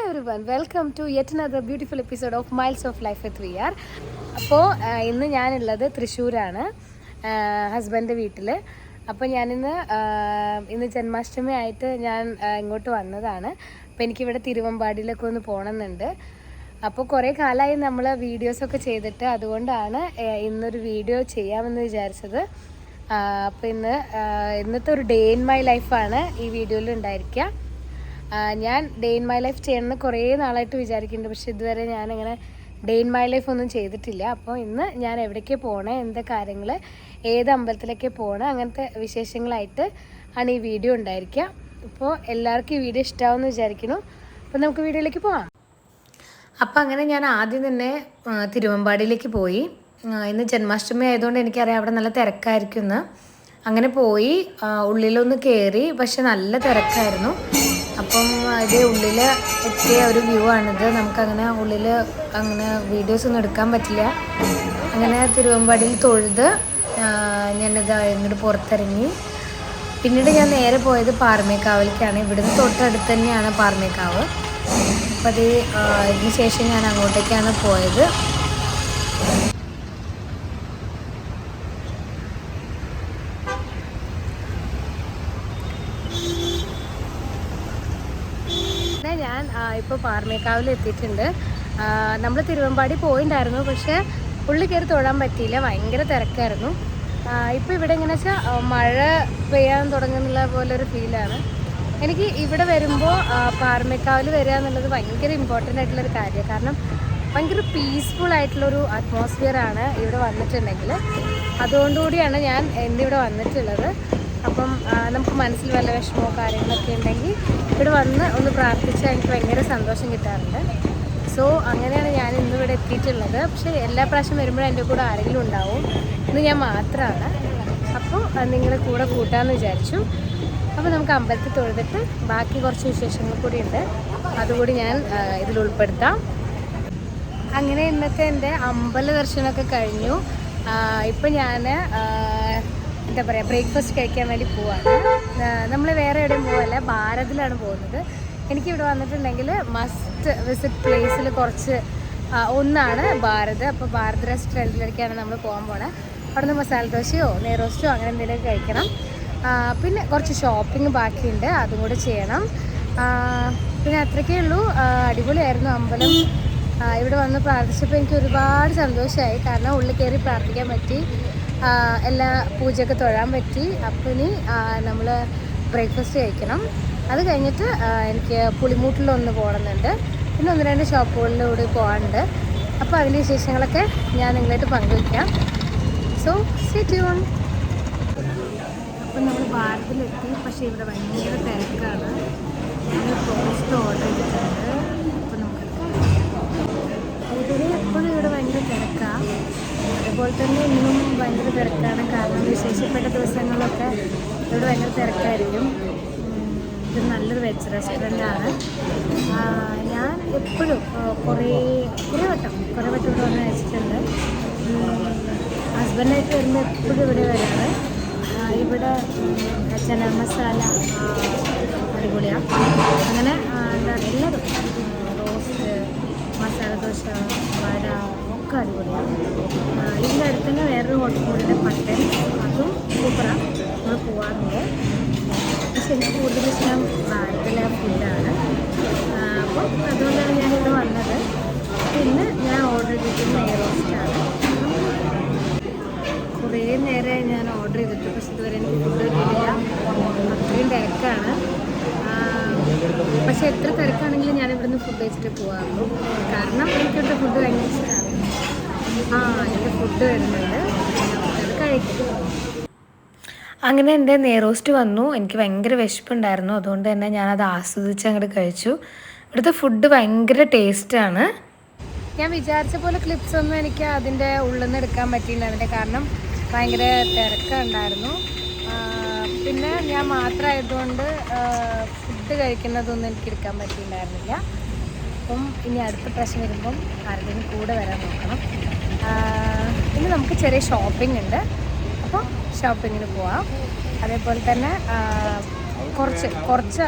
everyone, welcome to yet another beautiful episode of Miles of Life with VR. അപ്പോൾ ഇന്ന് ഞാനുള്ളത് തൃശ്ശൂരാണ്, husband വീട്ടിൽ. അപ്പോൾ ഇന്ന് ജന്മാഷ്ടമി ആയിട്ട് ഞാൻ ഇങ്ങോട്ട് വന്നതാണ്. അപ്പോൾ എനിക്കിവിടെ തിരുവമ്പാടിയിലൊക്കെ ഒന്ന് പോകണമെന്നുണ്ട്. അപ്പോൾ കുറേ കാലമായി നമ്മൾ വീഡിയോസൊക്കെ ചെയ്തിട്ട്, അതുകൊണ്ടാണ് ഇന്നൊരു വീഡിയോ ചെയ്യാമെന്ന് വിചാരിച്ചത്. അപ്പോൾ ഇന്നത്തെ ഒരു ഡേ ഇൻ മൈ ലൈഫാണ് ഈ വീഡിയോയിൽ ഉണ്ടായിരിക്കുക. ഞാൻ ഡേ ഇൻ മൈ ലൈഫ് ചെയ്യണമെന്ന് കുറേ നാളായിട്ട് വിചാരിക്കുന്നുണ്ട്, പക്ഷെ ഇതുവരെ ഞാനിങ്ങനെ ഡേ ഇൻ മൈ ലൈഫ് ഒന്നും ചെയ്തിട്ടില്ല. അപ്പോൾ ഇന്ന് ഞാൻ എവിടേക്ക് പോകണേ, എന്താ കാര്യങ്ങൾ, ഏത് അമ്പലത്തിലേക്ക് പോകണം, അങ്ങനത്തെ വിശേഷങ്ങളായിട്ട് ആണ് ഈ വീഡിയോ ഉണ്ടായിരിക്കുക. അപ്പോൾ എല്ലാവർക്കും ഈ വീഡിയോ ഇഷ്ടമാവുമെന്ന് വിചാരിക്കുന്നു. അപ്പോൾ നമുക്ക് വീഡിയോയിലേക്ക് പോകാം. അപ്പോൾ അങ്ങനെ ഞാൻ ആദ്യം തന്നെ തിരുവമ്പാടിയിലേക്ക് പോയി. ഇന്ന് ജന്മാഷ്ടമി ആയതുകൊണ്ട് എനിക്കറിയാം അവിടെ നല്ല തിരക്കായിരിക്കും എന്ന്. അങ്ങനെ പോയി ഉള്ളിലൊന്ന് കയറി, പക്ഷെ നല്ല തിരക്കായിരുന്നു. അപ്പം ഇത് ഉള്ളിൽ എത്തിയ ഒരു വ്യൂ ആണിത്. നമുക്കങ്ങനെ ഉള്ളിൽ അങ്ങനെ വീഡിയോസ് ഒന്നും എടുക്കാൻ പറ്റില്ല. അങ്ങനെ തിരുവമ്പാടിയിൽ തൊഴുത് ഞാനിത് ഇങ്ങോട്ട് പുറത്തിറങ്ങി. പിന്നീട് ഞാൻ നേരെ പോയത് പാറമേക്കാവിലേക്കാണ്. ഇവിടുന്ന് തൊട്ടടുത്ത് തന്നെയാണ് പാറമേക്കാവ്. അപ്പം ഇതിന് ശേഷം ഞാൻ അങ്ങോട്ടേക്കാണ് പോയത്. ഞാൻ ഇപ്പോൾ പാറമേക്കാവിൽ എത്തിയിട്ടുണ്ട്. നമ്മൾ തിരുവമ്പാടി പോയിട്ടുണ്ടായിരുന്നു, പക്ഷേ ഉള്ളിൽ കയറി തൊഴാൻ പറ്റിയില്ല, ഭയങ്കര തിരക്കായിരുന്നു. ഇപ്പോൾ ഇവിടെ എങ്ങനെ വെച്ചാൽ മഴ പെയ്യാൻ തുടങ്ങുന്നുള്ള പോലൊരു ഫീലാണ്. എനിക്ക് ഇവിടെ വരുമ്പോൾ പാറമേക്കാവിൽ വരിക എന്നുള്ളത് ഭയങ്കര ഇമ്പോർട്ടൻ്റ് ആയിട്ടുള്ളൊരു കാര്യമാണ്. കാരണം ഭയങ്കര പീസ്ഫുൾ ആയിട്ടുള്ളൊരു അറ്റ്മോസ്ഫിയറാണ് ഇവിടെ വന്നിട്ടുണ്ടെങ്കിൽ. അതുകൊണ്ടുകൂടിയാണ് ഞാൻ ഇവിടെ വന്നിട്ടുള്ളത്. അപ്പം നമുക്ക് മനസ്സിൽ വല്ല വിഷമമോ കാര്യങ്ങളൊക്കെ ഉണ്ടെങ്കിൽ ഇവിടെ വന്ന് ഒന്ന് പ്രാർത്ഥിച്ചാൽ എനിക്ക് ഭയങ്കര സന്തോഷം കിട്ടാറുണ്ട്. സോ അങ്ങനെയാണ് ഞാൻ ഇന്നിവിടെ എത്തിയിട്ടുള്ളത്. പക്ഷേ എല്ലാ പ്രാവശ്യം വരുമ്പോഴും എൻ്റെ കൂടെ ആരെങ്കിലും ഉണ്ടാവും. ഇന്ന് ഞാൻ മാത്രമാണ്. അപ്പോൾ നിങ്ങളെ കൂടെ കൂട്ടാമെന്ന് വിചാരിച്ചു. അപ്പോൾ നമുക്ക് അമ്പലത്തിൽ തൊഴുതിട്ട് ബാക്കി കുറച്ച് വിശേഷങ്ങൾ കൂടി ഉണ്ട്, അതുകൂടി ഞാൻ ഇതിൽ ഉൾപ്പെടുത്താം. അങ്ങനെ ഇന്നത്തെ എൻ്റെ അമ്പല ദർശനമൊക്കെ കഴിഞ്ഞു. ഇപ്പം ഞാൻ എന്താ പറയുക, ബ്രേക്ക്ഫാസ്റ്റ് കഴിക്കാൻ വേണ്ടി പോവാണ്. നമ്മൾ വേറെ എവിടെയും പോവല്ല, ഭാരതിലാണ് പോകുന്നത്. എനിക്കിവിടെ വന്നിട്ടുണ്ടെങ്കിൽ മസ്റ്റ് വിസിറ്റ് പ്ലേസിൽ കുറച്ച് ഒന്നാണ് ഭാരത്. അപ്പോൾ ഭാരത് റെസ്റ്റോറൻറ്റിലേക്കാണ് നമ്മൾ പോകാൻ പോണത്. അവിടുന്ന് മസാല ദോശയോ നെയ്റോസ്റ്റോ അങ്ങനെ എന്തെങ്കിലുമൊക്കെ കഴിക്കണം. പിന്നെ കുറച്ച് ഷോപ്പിംഗ് ബാക്കിയുണ്ട്, അതും കൂടെ ചെയ്യണം. പിന്നെ അത്രയ്ക്കേ ഉള്ളൂ. അടിപൊളിയായിരുന്നു അമ്പലം. ഇവിടെ വന്ന് പ്രാർത്ഥിച്ചപ്പോൾ എനിക്ക് ഒരുപാട് സന്തോഷമായി. കാരണം ഉള്ളിൽ കയറി പ്രാർത്ഥിക്കാൻ പറ്റി, എല്ലാ പൂജയൊക്കെ തൊഴാൻ പറ്റി. അപ്പോൾ ഇനി നമ്മൾ ബ്രേക്ക്ഫാസ്റ്റ് കഴിക്കണം. അത് കഴിഞ്ഞിട്ട് എനിക്ക് പുളിമൂട്ടിലൊന്ന് പോകണമെന്നുണ്ട്. പിന്നെ 1-2 ഷോപ്പുകളിലൂടെ പോകാനുണ്ട്. അപ്പോൾ അതിൻ്റെ വിശേഷങ്ങളൊക്കെ ഞാൻ നിങ്ങളായിട്ട് പങ്കുവയ്ക്കാം. So stay tune. അപ്പം നമ്മൾ ഭാരതിലെത്തി, പക്ഷേ ഇവിടെ ഭയങ്കര തിരക്കാണ്. ഞാൻ ടോസ്റ്റ് ഓർഡർ ചെയ്തിട്ടുണ്ട്. അപ്പോൾ നമുക്ക് പൊതുവെ എപ്പോഴും ഇവിടെ ഭയങ്കര തിരക്കാണ്. അതുപോലെ തന്നെ ഇന്നും ഭയങ്കര തിരക്കാണ്. കാരണം വിശേഷപ്പെട്ട ദിവസങ്ങളിലൊക്കെ ഇവിടെ ഭയങ്കര തിരക്കായിരിക്കും. ഇത് നല്ലൊരു വെജ് റെസ്റ്റോറൻ്റാണ്. ഞാൻ എപ്പോഴും കുറേ വട്ടം ഇവിടെ വന്ന് കഴിച്ചിട്ടുണ്ട്. ഹസ്ബൻഡായിട്ട് വരുമ്പോൾ എപ്പോഴും ഇവിടെ വരാറ്. ഇവിടെ ചന മസാല അടിപൊളിയാണ്. അങ്ങനെ എല്ലാവരും റോസ്റ്റ്, മസാല ദോശ, വട ഒക്കെ അടിപൊളിയാണ്. ഇതിൻ്റെ അടുത്ത് തന്നെ വേറൊരു ഹോട്ടൽ കൂടെ പട്ടൻ, അതും സൂപ്പറാണ്. നമ്മൾ പോകാറുണ്ട്. പക്ഷെ എനിക്ക് കൂടുതൽ ഇഷ്ടം ഭാരതിലെ ഫുഡാണ്. അപ്പോൾ അതുകൊണ്ടാണ് ഞാനിവിടെ വന്നത്. പിന്നെ ഞാൻ ഓർഡർ ചെയ്തിട്ട് നെയ്റോസ്റ്റാണ്. കുറേ നേരമായി ഞാൻ ഓർഡർ ചെയ്തിട്ട്, പക്ഷെ ഇതുവരെ എനിക്ക് ഫുഡ് കിട്ടിയില്ല. അത്രയും തിരക്കാണ്. പക്ഷെ എത്ര തിരക്കാണെങ്കിലും ഞാൻ ഇവിടുന്ന് ഫുഡ് കഴിച്ചിട്ട് പോകാറുള്ളൂ. കാരണം എനിക്കിവിടെ ഫുഡ് ഭയങ്കര ഇഷ്ടമാണ്. എൻ്റെ ഫുഡ് വരുന്നുണ്ട്, അത് കഴിക്കും. അങ്ങനെ എൻ്റെ നെയ്റോസ്റ്റ് വന്നു. എനിക്ക് ഭയങ്കര വിശപ്പുണ്ടായിരുന്നു, അതുകൊണ്ട് തന്നെ ഞാനത് ആസ്വദിച്ച് അങ്ങോട്ട് കഴിച്ചു. ഇവിടുത്തെ ഫുഡ് ഭയങ്കര ടേസ്റ്റാണ്. ഞാൻ വിചാരിച്ച പോലെ ക്ലിപ്സ് ഒന്നും എനിക്ക് അതിൻ്റെ ഉള്ളിൽ നിന്ന് എടുക്കാൻ പറ്റിയിട്ടുണ്ടായിരുന്നില്ല. കാരണം ഭയങ്കര തിരക്കുണ്ടായിരുന്നു. പിന്നെ ഞാൻ മാത്രമായതുകൊണ്ട് ഫുഡ് കഴിക്കുന്നതൊന്നും എനിക്ക് എടുക്കാൻ പറ്റിയിട്ടുണ്ടായിരുന്നില്ല. അപ്പം ഇനി അടുത്ത പ്രാവശ്യം വരുമ്പം ആരുടെയും കൂടെ വരാൻ നോക്കണം. ഇനി നമുക്ക് ചെറിയ ഷോപ്പിംഗ് ഉണ്ട്, അപ്പോൾ ഷോപ്പിങ്ങിന് പോവാം. അതേപോലെ തന്നെ കുറച്ച്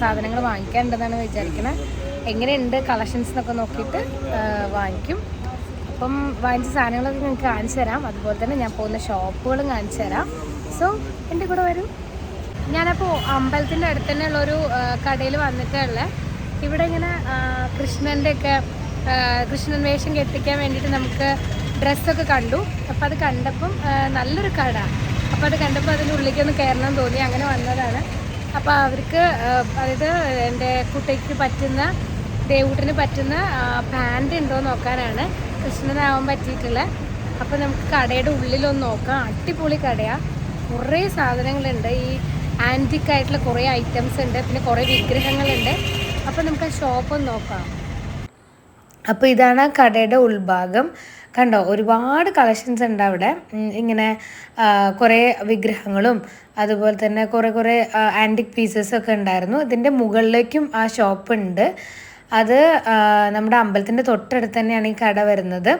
സാധനങ്ങൾ വാങ്ങിക്കാനുണ്ടെന്നാണ് വിചാരിക്കുന്നത്. എങ്ങനെയുണ്ട് കളക്ഷൻസ് എന്നൊക്കെ നോക്കിയിട്ട് വാങ്ങിക്കും. അപ്പം വാങ്ങിച്ച സാധനങ്ങളൊക്കെ നിങ്ങൾക്ക് കാണിച്ചു തരാം. അതുപോലെ തന്നെ ഞാൻ പോകുന്ന ഷോപ്പുകളും കാണിച്ചു തരാം. സോ എൻ്റെ കൂടെ വരും. ഞാനപ്പോൾ അമ്പലത്തിൻ്റെ അടുത്ത് തന്നെയുള്ളൊരു കടയിൽ വന്നിട്ടുള്ള ഇവിടെ ഇങ്ങനെ കൃഷ്ണൻ വേഷം കെട്ടിക്കാൻ വേണ്ടിയിട്ട് നമുക്ക് ഡ്രസ്സൊക്കെ കണ്ടു. അപ്പോൾ അത് കണ്ടപ്പം നല്ലൊരു കട. അപ്പോൾ അത് കണ്ടപ്പോൾ അതിൻ്റെ ഉള്ളിലേക്കൊന്ന് കയറണം തോന്നി, അങ്ങനെ വന്നതാണ്. അപ്പോൾ അവർക്ക് അതായത് എൻ്റെ കുട്ടിക്ക് പറ്റുന്ന ദേവൂട്ടിന് പറ്റുന്ന പാൻറ് ഉണ്ടോ നോക്കാനാണ്, കൃഷ്ണനാവാൻ പറ്റിയിട്ടുള്ള. അപ്പോൾ നമുക്ക് കടയുടെ ഉള്ളിലൊന്ന് നോക്കാം. അടിപൊളി കടയാണ്, കുറേ സാധനങ്ങളുണ്ട്. ഈ ആൻറ്റിക് ആയിട്ടുള്ള കുറേ ഐറ്റംസ് ഉണ്ട്, പിന്നെ കുറേ വിഗ്രഹങ്ങളുണ്ട്. അപ്പോൾ നമുക്ക് ആ ഷോപ്പൊന്ന് നോക്കാം. അപ്പോൾ ഇതാണ് ആ കടയുടെ ഉൾഭാഗം. കണ്ടോ, ഒരുപാട് കളക്ഷൻസ് ഉണ്ട് അവിടെ. ഇങ്ങനെ കുറേ വിഗ്രഹങ്ങളും അതുപോലെ തന്നെ കുറേ ആൻറ്റിക് പീസസൊക്കെ ഉണ്ടായിരുന്നു. ഇതിൻ്റെ മുകളിലേക്കും ആ ഷോപ്പ് ഉണ്ട്. അത് നമ്മുടെ അമ്പലത്തിൻ്റെ തൊട്ടടുത്ത് തന്നെയാണ് ഈ കട വരുന്നത്.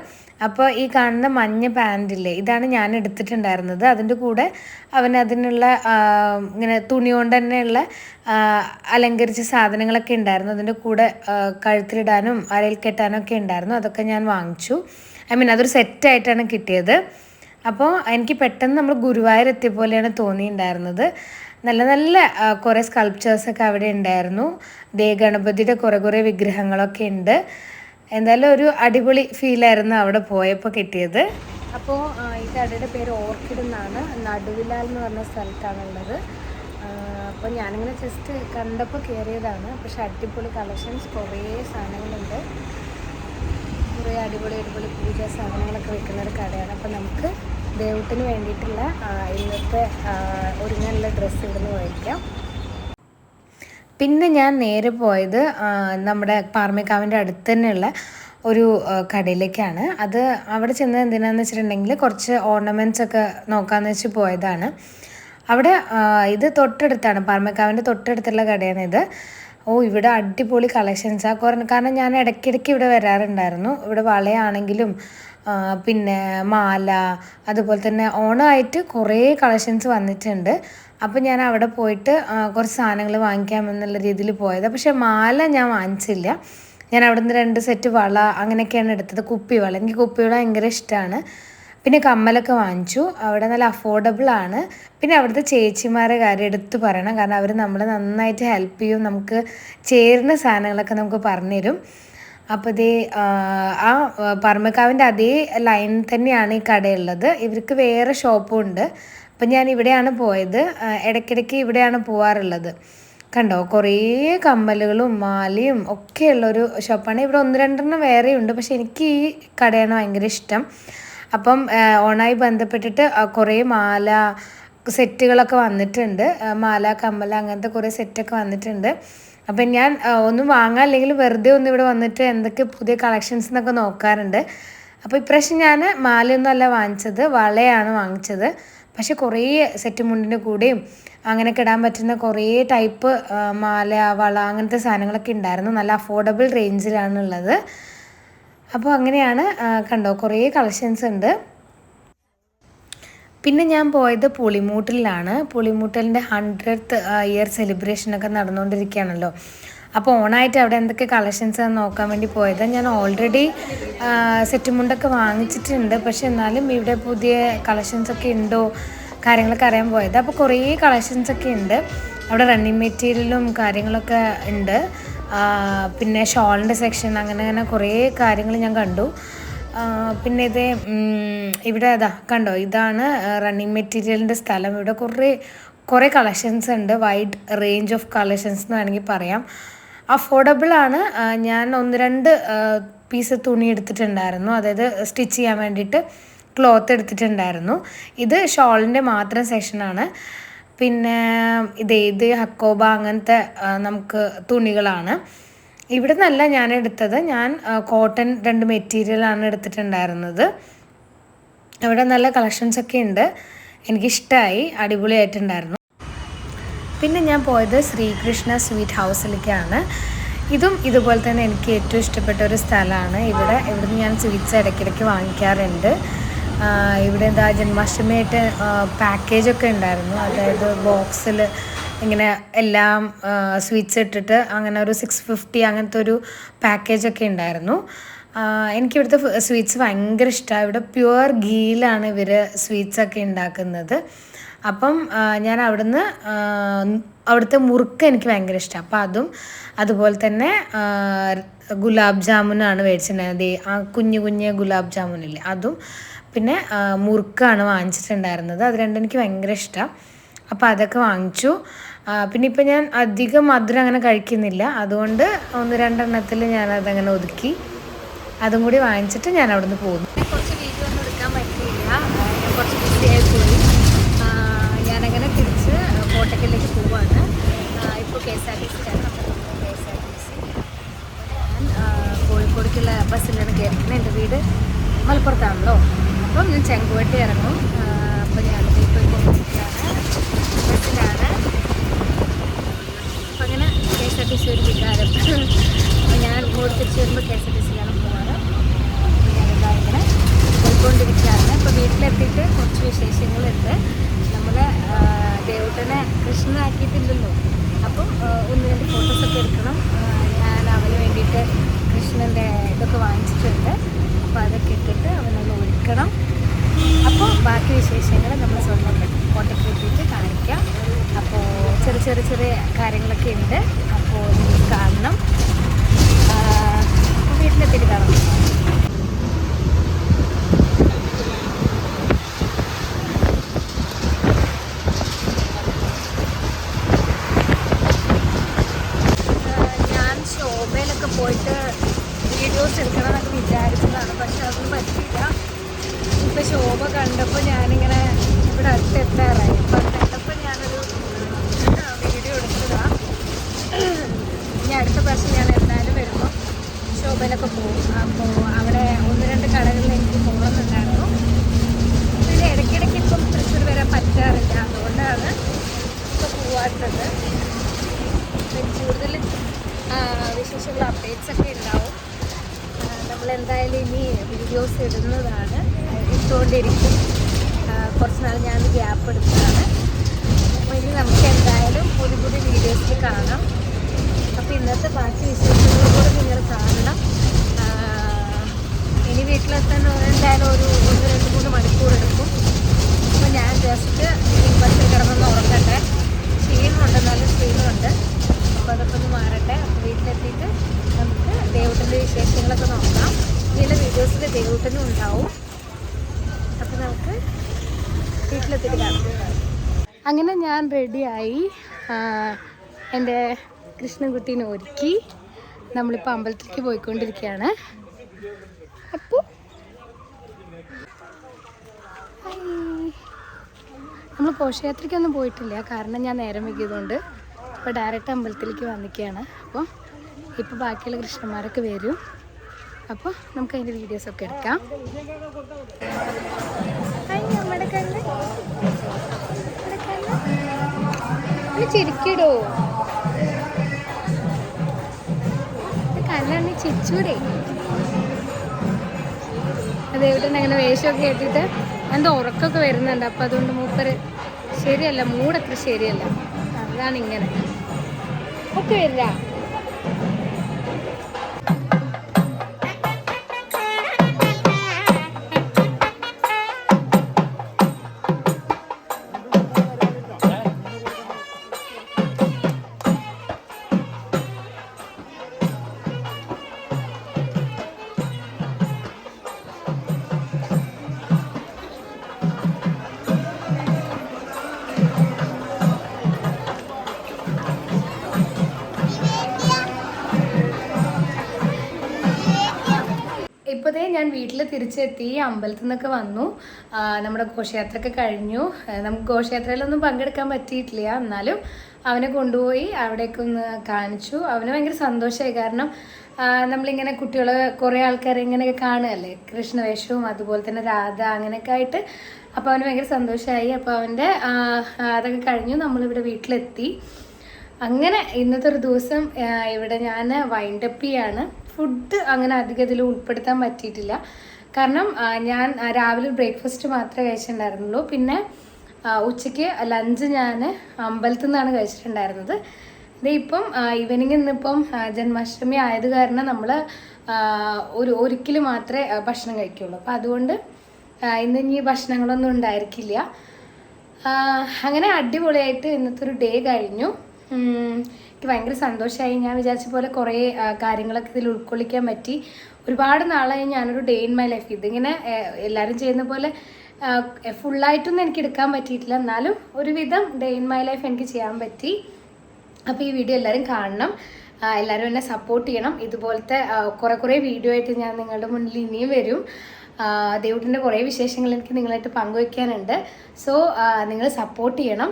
അപ്പോൾ ഈ കാണുന്ന മഞ്ഞ പാൻറ്റില്ലേ, ഇതാണ് ഞാൻ എടുത്തിട്ടുണ്ടായിരുന്നത്. അതിൻ്റെ കൂടെ അതിനുള്ള ഇങ്ങനെ തുണി കൊണ്ട് തന്നെയുള്ള അലങ്കരിച്ച സാധനങ്ങളൊക്കെ ഉണ്ടായിരുന്നു. അതിൻ്റെ കൂടെ കഴുത്തിലിടാനും അരയിൽ കെട്ടാനും ഒക്കെ ഉണ്ടായിരുന്നു. അതൊക്കെ ഞാൻ വാങ്ങിച്ചു. അതൊരു സെറ്റായിട്ടാണ് കിട്ടിയത്. അപ്പോൾ എനിക്ക് പെട്ടെന്ന് നമ്മൾ ഗുരുവായൂർ എത്തിയ പോലെയാണ് തോന്നിയിട്ടുണ്ടായിരുന്നത്. നല്ല നല്ല കുറേ സ്കൾപ്ചേഴ്സൊക്കെ അവിടെ ഉണ്ടായിരുന്നു. ഗണപതിയുടെ കുറേ വിഗ്രഹങ്ങളൊക്കെ ഉണ്ട്. എന്തായാലും ഒരു അടിപൊളി ഫീലായിരുന്നു അവിടെ പോയപ്പോൾ കിട്ടിയത്. അപ്പോൾ ഈ കടയുടെ പേര് ഓർക്കിഡ് എന്നാണ്, നടുവിലാൽ എന്ന് പറഞ്ഞ സ്ഥലത്താണുള്ളത്. അപ്പോൾ ഞാനിങ്ങനെ ജസ്റ്റ് കണ്ടപ്പോൾ കയറിയതാണ്. പക്ഷെ അടിപൊളി കളക്ഷൻസ്, കുറേ സാധനങ്ങളുണ്ട്. കുറേ അടിപൊളി പൂജാ സാധനങ്ങളൊക്കെ വെക്കുന്ന ഒരു കടയാണ്. അപ്പോൾ നമുക്ക് ദേവൂട്ടിന് വേണ്ടിയിട്ടുള്ള ഇന്നത്തെ ഒരുങ്ങാനുള്ള ഡ്രസ്സ് ഇവിടുന്ന് മേടിക്കാം. പിന്നെ ഞാൻ നേരെ പോയത് നമ്മുടെ പാറമേക്കാവിൻ്റെ അടുത്ത് തന്നെയുള്ള ഒരു കടയിലേക്കാണ്. അത് അവിടെ ചെന്നത് എന്തിനാന്ന് വെച്ചിട്ടുണ്ടെങ്കിൽ കുറച്ച് ഓർണമെൻറ്റ്സ് ഒക്കെ നോക്കാമെന്ന് വെച്ച് പോയതാണ്. അവിടെ ഇത് തൊട്ടടുത്താണ്, പാറമേക്കാവിൻ്റെ തൊട്ടടുത്തുള്ള കടയാണിത്. ഇവിടെ അടിപൊളി കളക്ഷൻസാണ്. കാരണം ഞാൻ ഇടയ്ക്കിടയ്ക്ക് ഇവിടെ വരാറുണ്ടായിരുന്നു. ഇവിടെ വളയാണെങ്കിലും പിന്നെ മാല, അതുപോലെ തന്നെ ഓണമായിട്ട് കുറേ കളക്ഷൻസ് വന്നിട്ടുണ്ട്. അപ്പോൾ ഞാൻ അവിടെ പോയിട്ട് കുറച്ച് സാധനങ്ങൾ വാങ്ങിക്കാമെന്നുള്ള രീതിയിൽ പോയത്. പക്ഷേ മാല ഞാൻ വാങ്ങിച്ചില്ല. ഞാൻ അവിടെ നിന്ന് 2 സെറ്റ് വള അങ്ങനെയൊക്കെയാണ് എടുത്തത്. കുപ്പിവള, എനിക്ക് കുപ്പിവള ഭയങ്കര ഇഷ്ടമാണ്. പിന്നെ കമ്മലൊക്കെ വാങ്ങിച്ചു. അവിടെ നല്ല അഫോർഡബിൾ ആണ്. പിന്നെ അവിടുത്തെ ചേച്ചിമാരെ കാര്യം എടുത്ത് പറയണം. കാരണം അവർ നമ്മളെ നന്നായിട്ട് ഹെൽപ്പ് ചെയ്യും. നമുക്ക് ചേരുന്ന സാധനങ്ങളൊക്കെ നമുക്ക് പറഞ്ഞുതരും. അപ്പോൾ ഇതേ ആ പറമക്കാവിൻ്റെ അതേ ലൈൻ തന്നെയാണ് ഈ കടയുള്ളത്. ഇവർക്ക് വേറെ ഷോപ്പും ഉണ്ട്. അപ്പം ഞാൻ ഇവിടെയാണ് പോയത്. ഇടയ്ക്കിടയ്ക്ക് ഇവിടെയാണ് പോകാറുള്ളത്. കണ്ടോ, കുറേ കമ്മലുകളും മാലയും ഒക്കെയുള്ളൊരു ഷോപ്പാണ്. ഇവിടെ 1-2 വേറെയുണ്ട്. പക്ഷെ എനിക്ക് ഈ കടയാണ് ഭയങ്കര ഇഷ്ടം. അപ്പം ഓണായി ബന്ധപ്പെട്ടിട്ട് കുറേ മാല സെറ്റുകളൊക്കെ വന്നിട്ടുണ്ട്. മാല, കമ്മല, അങ്ങനത്തെ കുറേ സെറ്റൊക്കെ വന്നിട്ടുണ്ട്. അപ്പം ഞാൻ ഒന്നും വാങ്ങാൻ അല്ലെങ്കിൽ വെറുതെ ഒന്ന് ഇവിടെ വന്നിട്ട് എന്തൊക്കെ പുതിയ കളക്ഷൻസ് എന്നൊക്കെ നോക്കാറുണ്ട്. അപ്പോൾ ഇപ്രാവശ്യം ഞാൻ മാലയൊന്നും അല്ല വാങ്ങിച്ചത്, വളയാണ് വാങ്ങിച്ചത്. പക്ഷെ കുറേ സെറ്റ് മുണ്ടിൻ്റെ കൂടെയും അങ്ങനെയൊക്കെ ഇടാൻ പറ്റുന്ന കുറേ ടൈപ്പ് മാല, വള അങ്ങനത്തെ സാധനങ്ങളൊക്കെ ഉണ്ടായിരുന്നു. നല്ല അഫോർഡബിൾ റേഞ്ചിലാണുള്ളത്. അപ്പോൾ അങ്ങനെയാണ്. കണ്ടോ, കുറേ കളക്ഷൻസ് ഉണ്ട്. പിന്നെ ഞാൻ പോയത് പുളിമൂട്ടിലാണ്. പുളിമൂട്ടലിൻ്റെ 100th ഇയർ സെലിബ്രേഷനൊക്കെ നടന്നുകൊണ്ടിരിക്കുകയാണല്ലോ. അപ്പോൾ ഓണായിട്ട് അവിടെ എന്തൊക്കെ കളക്ഷൻസ് നോക്കാൻ വേണ്ടി പോയത്. ഞാൻ ഓൾറെഡി സെറ്റ് മുണ്ടൊക്കെ വാങ്ങിച്ചിട്ടുണ്ട്. പക്ഷെ എന്നാലും ഇവിടെ പുതിയ കളക്ഷൻസൊക്കെ ഉണ്ടോ കാര്യങ്ങളൊക്കെ അറിയാൻ പോയത്. അപ്പോൾ കുറേ കളക്ഷൻസൊക്കെ ഉണ്ട് അവിടെ. റണ്ണിങ് മെറ്റീരിയലും കാര്യങ്ങളൊക്കെ ഉണ്ട്. പിന്നെ ഷോളിൻ്റെ സെക്ഷൻ, അങ്ങനെ കുറേ കാര്യങ്ങൾ ഞാൻ കണ്ടു. പിന്നെ ഇവിടെ കണ്ടോ, ഇതാണ് റണ്ണിങ് മെറ്റീരിയലിൻ്റെ സ്ഥലം. ഇവിടെ കുറേ കളക്ഷൻസ് ഉണ്ട്. വൈഡ് റേഞ്ച് ഓഫ് കളക്ഷൻസ് എന്ന് വേണമെങ്കിൽ പറയാം. അഫോർഡബിൾ ആണ്. ഞാൻ 1-2 പീസ് തുണി എടുത്തിട്ടുണ്ടായിരുന്നു. അതായത് സ്റ്റിച്ച് ചെയ്യാൻ വേണ്ടിയിട്ട് ക്ലോത്ത് എടുത്തിട്ടുണ്ടായിരുന്നു. ഇത് ഷോളിൻ്റെ മാത്രം സെക്ഷനാണ്. പിന്നെ ഇത് ഹക്കോബ അങ്ങനത്തെ നമുക്ക് തുണികളാണ്. ഇവിടെ നിന്നല്ല ഞാൻ എടുത്തത്. ഞാൻ കോട്ടൺ 2 മെറ്റീരിയലാണ് എടുത്തിട്ടുണ്ടായിരുന്നത്. ഇവിടെ നല്ല കളക്ഷൻസൊക്കെ ഉണ്ട്. എനിക്കിഷ്ടമായി, അടിപൊളിയായിട്ടുണ്ടായിരുന്നു. പിന്നെ ഞാൻ പോയത് ശ്രീകൃഷ്ണ സ്വീറ്റ് ഹൗസിലേക്കാണ്. ഇതും ഇതുപോലെ തന്നെ എനിക്ക് ഏറ്റവും ഇഷ്ടപ്പെട്ട ഒരു സ്ഥലമാണ്. ഇവിടുന്ന് ഞാൻ സ്വീറ്റ്സ് ഇടയ്ക്കിടയ്ക്ക് വാങ്ങിക്കാറുണ്ട്. ഇവിടെ ജന്മാഷ്ടമിയായിട്ട് പാക്കേജൊക്കെ ഉണ്ടായിരുന്നു. അതായത് ബോക്സിൽ ഇങ്ങനെ എല്ലാം സ്വീറ്റ്സ് ഇട്ടിട്ട് അങ്ങനെ ഒരു 650 അങ്ങനത്തെ ഒരു പാക്കേജൊക്കെ ഉണ്ടായിരുന്നു. എനിക്കിവിടുത്തെ സ്വീറ്റ്സ് ഭയങ്കര ഇഷ്ടമാണ്. ഇവിടെ പ്യുവർ ഗീയിലാണ് ഇവർ സ്വീറ്റ്സൊക്കെ ഉണ്ടാക്കുന്നത്. അപ്പം ഞാൻ അവിടുത്തെ മുറുക്ക് എനിക്ക് ഭയങ്കര ഇഷ്ടമാണ്. അപ്പോൾ അതുപോലെ തന്നെ ഗുലാബ് ജാമുനാണ് മേടിച്ചിട്ടുണ്ടായിരുന്നത്. ആ കുഞ്ഞു കുഞ്ഞ് ഗുലാബ് ജാമുനില്ലേ അതും, പിന്നെ മുറുക്കാണ് വാങ്ങിച്ചിട്ടുണ്ടായിരുന്നത്. അത് രണ്ടും എനിക്ക് ഭയങ്കര ഇഷ്ടമാണ്. അപ്പോൾ അതൊക്കെ വാങ്ങിച്ചു. പിന്നെ ഇപ്പം ഞാൻ അധികം മധുരം അങ്ങനെ കഴിക്കുന്നില്ല, അതുകൊണ്ട് 1-2 ഞാനതങ്ങനെ ഒതുക്കി. അതും കൂടി വാങ്ങിച്ചിട്ട് ഞാൻ അവിടെ നിന്ന് പോകുന്നു. കുറച്ച് വീഡിയോ ഒന്നും എടുക്കാൻ പറ്റിയില്ല, കുറച്ച് ബിസിയായി പോയി. ഞാനങ്ങനെ തിരിച്ച് കോട്ടക്കലിലേക്ക് പോവാണ്. ഇപ്പോൾ KSRTC ഞാൻ കോഴിക്കോടേക്കുള്ള ബസ്സിലാണ് കയറുന്നത്. എൻ്റെ വീട് മലപ്പുറത്താണല്ലോ. അപ്പം ഞാൻ ചെങ്കുവട്ടി ഇറങ്ങും. അപ്പോൾ ഞാനിപ്പോൾ കൊണ്ടിരിക്കുകയാണ്, ബസ്സിലാണ്. അപ്പം അങ്ങനെ KSRTC ഒരു വികാരം. അപ്പോൾ ഞാൻ തിരിച്ച് വരുമ്പോൾ KSRTCയിലാണ് പോവാറ്. അപ്പോൾ ഞാനിതാ ഇങ്ങനെ പോയിക്കൊണ്ടിരിക്കുകയാണ്. ഇപ്പോൾ വീട്ടിലെത്തിയിട്ട് കുറച്ച് വിശേഷങ്ങളുണ്ട്. നമ്മളെ ദേവൂട്ടനെ കൃഷ്ണനാക്കിയിട്ടില്ലല്ലോ, അപ്പം 1-2 ഫോട്ടോസൊക്കെ എടുക്കണം. ഞാൻ അവന് വേണ്ടിയിട്ട് കൃഷ്ണൻ്റെ ഇതൊക്കെ വാങ്ങിച്ചിട്ടുണ്ട്. അപ്പോൾ അതൊക്കെ ഇട്ടിട്ട് അവനൊന്ന് ഒരുക്കണം. അപ്പോൾ ബാക്കി വിശേഷങ്ങൾ നമ്മൾ സ്വന്തം കോട്ടയ്ക്ക് എത്തിയിട്ട് കാണിക്കാം. അപ്പോൾ ചെറിയ കാര്യങ്ങളൊക്കെ ഉണ്ട്. അപ്പോൾ നിങ്ങൾ കാണണം. വീട്ടിലെത്തിയിട്ട് കാണാം. പോയിട്ട് വീഡിയോസ് എടുക്കണം എന്നൊക്കെ വിചാരിച്ചതാണ്, പക്ഷെ അതൊന്നും പറ്റിയില്ല. ഇപ്പോൾ ശോഭ കണ്ടപ്പോൾ ഞാനിങ്ങനെ ഇവിടെ അടുത്തെത്താറായി. അപ്പം കണ്ടപ്പോൾ ഞാനൊരു വീഡിയോ എടുത്തതാണ്. ഇനി അടുത്ത പ്രാവശ്യം ഞാൻ എന്തായാലും വരുമ്പോൾ ശോഭയിലൊക്കെ പോകും. അപ്പോൾ അവിടെ 1-2 കടകളിൽ എനിക്ക് പോകണമെന്നുണ്ടായിരുന്നു. പിന്നെ ഇടയ്ക്കിടയ്ക്ക് ഇപ്പം തൃശ്ശൂർ വരാൻ പറ്റാറില്ല, അതുകൊണ്ടാണ് ഇപ്പോൾ പോവാത്തത്. കൂടുതൽ വിശേഷങ്ങൾ അപ്ഡേറ്റ്സ് ഒക്കെ ഉണ്ടാവും. നമ്മളെന്തായാലും ഇനി വീഡിയോസ് ഇട്ടുകൊണ്ടിരിക്കും. കുറച്ച് നാൾ ഞാൻ ഗ്യാപ്പ് എടുത്തതാണ്. അപ്പോൾ ഇനി നമുക്ക് എന്തായാലും പുതിയ വീഡിയോസിൽ കാണാം. അപ്പോൾ ഇന്നത്തെ ബാക്കി വിശേഷങ്ങളും കൂടെ നിങ്ങൾ കാണണം. ഇനി വീട്ടിലെത്താൻ എന്തായാലും ഒരു 1-2-3 മണിക്കൂർ എടുക്കും. അപ്പോൾ ഞാൻ ജസ്റ്റ് ബസ്സിൽ കിടന്നൊന്ന് ഉറങ്ങട്ടെ. ക്ഷീണമുണ്ട്, നല്ല ക്ഷീണമുണ്ട്. അപ്പോൾ അതൊക്കെ ഒന്ന് മാറട്ടെ. അപ്പോൾ വീട്ടിലെത്തിയിട്ട് നമുക്ക് ദേവൂട്ടൻ്റെ വിശേഷങ്ങളൊക്കെ നോക്കാം. ചില വീഡിയോസിൽ ദേവൂട്ടനും ഉണ്ടാവും. അപ്പോൾ നമുക്ക് വീട്ടിലെത്തിയിട്ട് കാണാം. അങ്ങനെ ഞാൻ റെഡിയായി. എൻ്റെ കൃഷ്ണൻകുട്ടീനെ ഒരുക്കി നമ്മളിപ്പോൾ അമ്പലത്തിലേക്ക് പോയിക്കൊണ്ടിരിക്കുകയാണ്. അപ്പോൾ നമ്മൾ ഘോഷയാത്രയ്ക്കൊന്നും പോയിട്ടില്ല, കാരണം ഞാൻ നേരം വൈകിയതുകൊണ്ട്. അപ്പോൾ ഡയറക്റ്റ് അമ്പലത്തിലേക്ക് വന്നിക്കുകയാണ്. അപ്പോൾ ഇപ്പോൾ ബാക്കിയുള്ള കൃഷ്ണന്മാരൊക്കെ വരും. അപ്പോൾ നമുക്ക് അതിൻ്റെ വീഡിയോസൊക്കെ എടുക്കാം. നമ്മുടെ കണ്ണ് ചിരിക്കിടോ, കണ്ണാണ് ചിരിച്ചൂടെ. അതേവിടെ അങ്ങനെ വേഷമൊക്കെ കേട്ടിട്ട് എന്താ ഉറക്കമൊക്കെ വരുന്നുണ്ട്. അപ്പം അതുകൊണ്ട് മൂപ്പര് ശരിയല്ല, മൂടത്ര ശരിയല്ല, അതാണ് ഇങ്ങനെ ഒക്കെ വരില്ല. ഇപ്പോഴേ ഞാൻ വീട്ടിൽ തിരിച്ചെത്തി, അമ്പലത്തിൽ നിന്നൊക്കെ വന്നു. നമ്മുടെ ഘോഷയാത്രയൊക്കെ കഴിഞ്ഞു. നമുക്ക് ഘോഷയാത്രയിലൊന്നും പങ്കെടുക്കാൻ പറ്റിയിട്ടില്ല, എന്നാലും അവനെ കൊണ്ടുപോയി അവിടേക്ക് ഒന്ന് കാണിച്ചു. അവന് ഭയങ്കര സന്തോഷമായി, കാരണം നമ്മളിങ്ങനെ കുട്ടികൾ കുറേ ആൾക്കാരെ ഇങ്ങനെയൊക്കെ കാണുകയല്ലേ, കൃഷ്ണവേഷവും അതുപോലെ തന്നെ രാധ അങ്ങനെയൊക്കെ ആയിട്ട്. അപ്പോൾ അവന് ഭയങ്കര സന്തോഷമായി. അപ്പോൾ അവൻ്റെ അതൊക്കെ കഴിഞ്ഞു നമ്മളിവിടെ വീട്ടിലെത്തി. അങ്ങനെ ഇന്നത്തെ ഒരു ദിവസം ഇവിടെ ഞാൻ വൈൻഡപ്പ് ചെയ്യാണ്. ഫുഡ് അങ്ങനെ അധികം ഇതിൽ ഉൾപ്പെടുത്താൻ പറ്റിയിട്ടില്ല, കാരണം ഞാൻ രാവിലെ ബ്രേക്ക്ഫാസ്റ്റ് മാത്രമേ കഴിച്ചിട്ടുണ്ടായിരുന്നുള്ളൂ. പിന്നെ ഉച്ചയ്ക്ക് ലഞ്ച് ഞാൻ അമ്പലത്തിൽ നിന്നാണ് കഴിച്ചിട്ടുണ്ടായിരുന്നത്. ഇത് ഇപ്പം ഈവനിങ് ഇന്നിപ്പം ജന്മാഷ്ടമി ആയത് കാരണം നമ്മൾ ഒരിക്കൽ മാത്രമേ ഭക്ഷണം കഴിക്കുള്ളൂ. അപ്പം അതുകൊണ്ട് ഇന്ന് ഇനി ഭക്ഷണങ്ങളൊന്നും ഉണ്ടായിരിക്കില്ല. അങ്ങനെ അടിപൊളിയായിട്ട് ഇന്നത്തെ ഒരു ഡേ കഴിഞ്ഞു. എനിക്ക് ഭയങ്കര സന്തോഷമായി. ഞാൻ വിചാരിച്ച പോലെ കുറേ കാര്യങ്ങളൊക്കെ ഇതിൽ ഉൾക്കൊള്ളിക്കാൻ പറ്റി. ഒരുപാട് നാളായി ഞാനൊരു ഡേ ഇൻ മൈ ലൈഫ് ഇതിങ്ങനെ എല്ലാവരും ചെയ്യുന്ന പോലെ ഫുള്ളായിട്ടൊന്നും എനിക്ക് എടുക്കാൻ പറ്റിയിട്ടില്ല. എന്നാലും ഒരുവിധം ഡേ ഇൻ മൈ ലൈഫ് എനിക്ക് ചെയ്യാൻ പറ്റി. അപ്പോൾ ഈ വീഡിയോ എല്ലാവരും കാണണം, എല്ലാവരും എന്നെ സപ്പോർട്ട് ചെയ്യണം. ഇതുപോലത്തെ കുറേ വീഡിയോ ആയിട്ട് ഞാൻ നിങ്ങളുടെ മുന്നിൽ ഇനിയും വരും. ദേവുട്ടിൻ്റെ കുറേ വിശേഷങ്ങൾ എനിക്ക് നിങ്ങളായിട്ട് പങ്കുവയ്ക്കാനുണ്ട്. സോ നിങ്ങൾ സപ്പോർട്ട് ചെയ്യണം.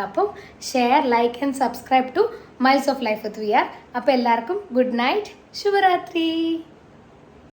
അപ്പം share, like and subscribe to miles of life with VR. അപ്പോൾ എല്ലാവർക്കും ഗുഡ് നൈറ്റ്, ശുഭരാത്രി.